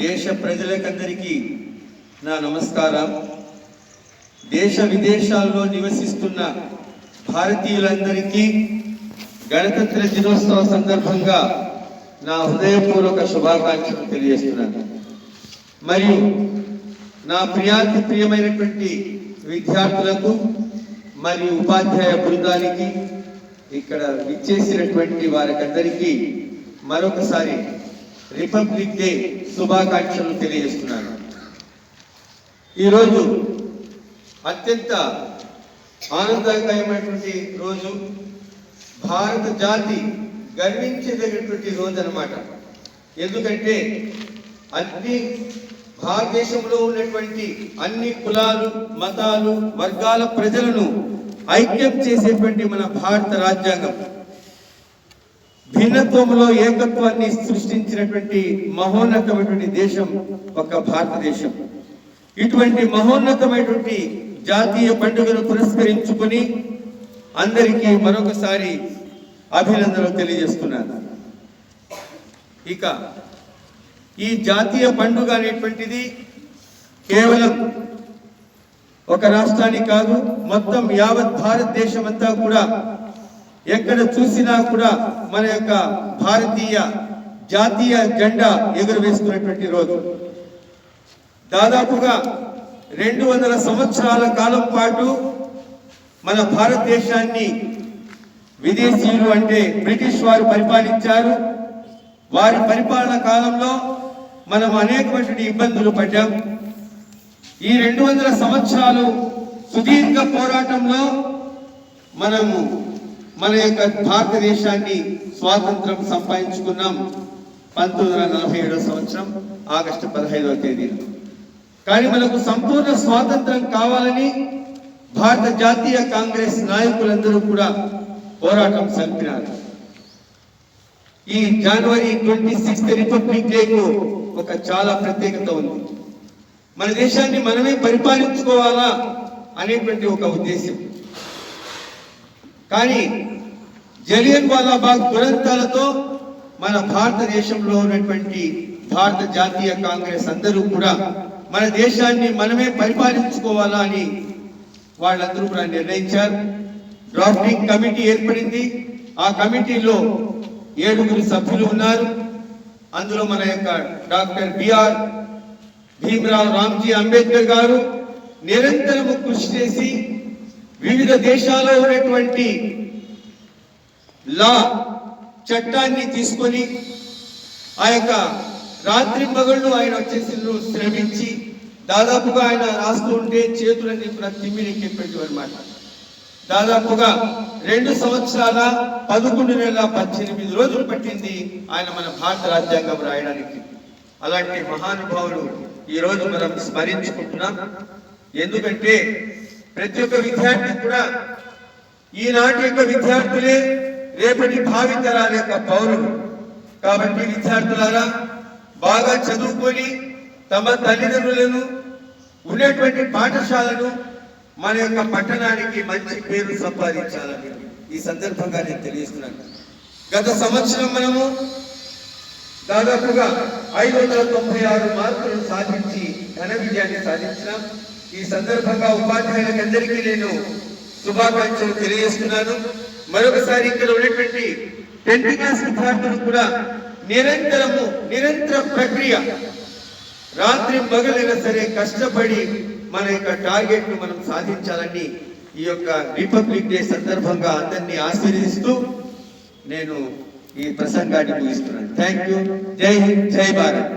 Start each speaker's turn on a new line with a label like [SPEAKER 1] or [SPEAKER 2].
[SPEAKER 1] దేశ ప్రజలకందరికీ నా నమస్కారం. దేశ విదేశాల్లో నివసిస్తున్న భారతీయులందరికీ గణతంత్ర దినోత్సవ సందర్భంగా నా హృదయపూర్వక శుభాకాంక్షలు తెలియజేస్తున్నాను. మరియు నా ప్రియమైనటువంటి విద్యార్థులకు మరియు ఉపాధ్యాయ బృందానికి, ఇక్కడ విచ్చేసినటువంటి వారికందరికీ మరొకసారి రిపబ్లిక్ డే శుభాకాంక్షలు తెలియజేస్తున్నాను. ఈరోజు అత్యంత ఆనందకరమైనటువంటి రోజు, భారత జాతి గర్వించదగినటువంటి రోజు అన్నమాట. ఎందుకంటే అన్ని భారతదేశంలో ఉన్నటువంటి అన్ని కులాలు, మతాలు, వర్గాల ప్రజలను ఐక్యం చేసేటువంటి మన భారత రాజ్యాంగం భిన్నత్వంలో ఏకత్వాన్ని సృష్టించినటువంటి మహోన్నతమైనటువంటి దేశం ఒక భారతదేశం. ఇటువంటి మహోన్నతమైనటువంటి జాతీయ పండుగను పురస్కరించుకొని అందరికీ మరొకసారి అభినందనలు తెలియజేస్తున్నాను. ఇక ఈ జాతీయ పండుగ అనేటువంటిది కేవలం ఒక రాష్ట్రానికి కాదు, మొత్తం యావత్ భారతదేశం అంతా కూడా ఎక్కడ చూసినా కూడా మన యొక్క భారతీయ జాతీయ జెండా ఎగురవేస్తున్నటువంటి రోజు. దాదాపుగా 200 సంవత్సరాల కాలం పాటు మన భారతదేశాన్ని విదేశీయులు అంటే బ్రిటిష్ వారు పరిపాలించారు. వారి పరిపాలన కాలంలో మనం అనేకమైన ఇబ్బందులు పడ్డాం. ఈ 200 సంవత్సరాలు సుదీర్ఘ పోరాటంలో మనము మన యొక్క భారతదేశాన్ని స్వాతంత్రం సంపాదించుకున్నాం 1947 సంవత్సరం ఆగస్టు 15వ తేదీన. కానీ మనకు సంపూర్ణ స్వాతంత్రం కావాలని భారత జాతీయ కాంగ్రెస్ నాయకులందరూ కూడా పోరాటం జరిపినారు. ఈ జనవరి 26 రిపబ్లిక్ డేకు ఒక చాలా ప్రత్యేకత ఉంది. మన దేశాన్ని మనమే పరిపాలించుకోవాలా అనేటువంటి ఒక ఉద్దేశం. కానీ జలియన్ వాలాబాగ్ దురంతాలతో మన భారతదేశంలో ఉన్నటువంటి భారత జాతీయ కాంగ్రెస్ అందరూ కూడా మన దేశాన్ని మనమే పరిపాలించుకోవాలా అని వాళ్ళందరూ కూడా నిర్ణయించారు. డ్రాఫ్టింగ్ కమిటీ ఏర్పడింది. ఆ కమిటీలో 7 సభ్యులు ఉన్నారు. అందులో మన యొక్క డాక్టర్ బిఆర్ భీమ్రావ్ రామ్జీ అంబేద్కర్ గారు నిరంతరము కృషి చేసి వివిధ దేశాల్లో ఉన్నటువంటి లా చట్టాన్ని తీసుకొని ఆ యొక్క రాత్రి పగళ్ళు ఆయన వచ్చేసి శ్రమించి దాదాపుగా ఆయన రాస్తూ ఉంటే చేతులన్నీ కూడా తిమ్మిరెక్కిపెట్టు అనమాట. దాదాపుగా 2 సంవత్సరాల 11 నెలల 18 రోజులు పట్టింది ఆయన మన భారత రాజ్యాంగం రాయడానికి. అలాంటి మహానుభావులు ఈ రోజు మనం స్మరించుకుంటున్నాం. ఎందుకంటే ప్రతి ఒక్క విద్యార్థి కూడా ఈనాటి యొక్క విద్యార్థులే రేపటి భావితరాల యొక్క పౌరులు. కాబట్టి విద్యార్థులారా బాగా చదువుకొని తమ తల్లిదండ్రులను ఉన్నటువంటి పాఠశాలను మన యొక్క పట్టణానికి మంచి పేరు సంపాదించాలని ఈ సందర్భంగా నేను తెలియజేస్తున్నాను. గత సంవత్సరం మనము దాదాపుగా 596 మార్కులు సాధించి ఘన విజయాన్ని సాధించినాం. ఈ సందర్భంగా ఉపాధ్యాయులకు అందరికీ నేను శుభాకాంక్షలు తెలియజేస్తున్నాను. మరొకసారి ఇక్కడ ఉన్నటువంటి 10th క్లాస్ విద్యార్థులు కూడా నిరంతర ప్రక్రియ రాత్రి పగలైనా సరే కష్టపడి మన యొక్క టార్గెట్ ను మనం సాధించాలని ఈ యొక్క రిపబ్లిక్ డే సందర్భంగా అందరినీ ఆశీర్వదిస్తూ నేను ఈ ప్రసంగాన్ని ముగిస్తున్నాను. Thank you. జై హింద్, జై భారత్.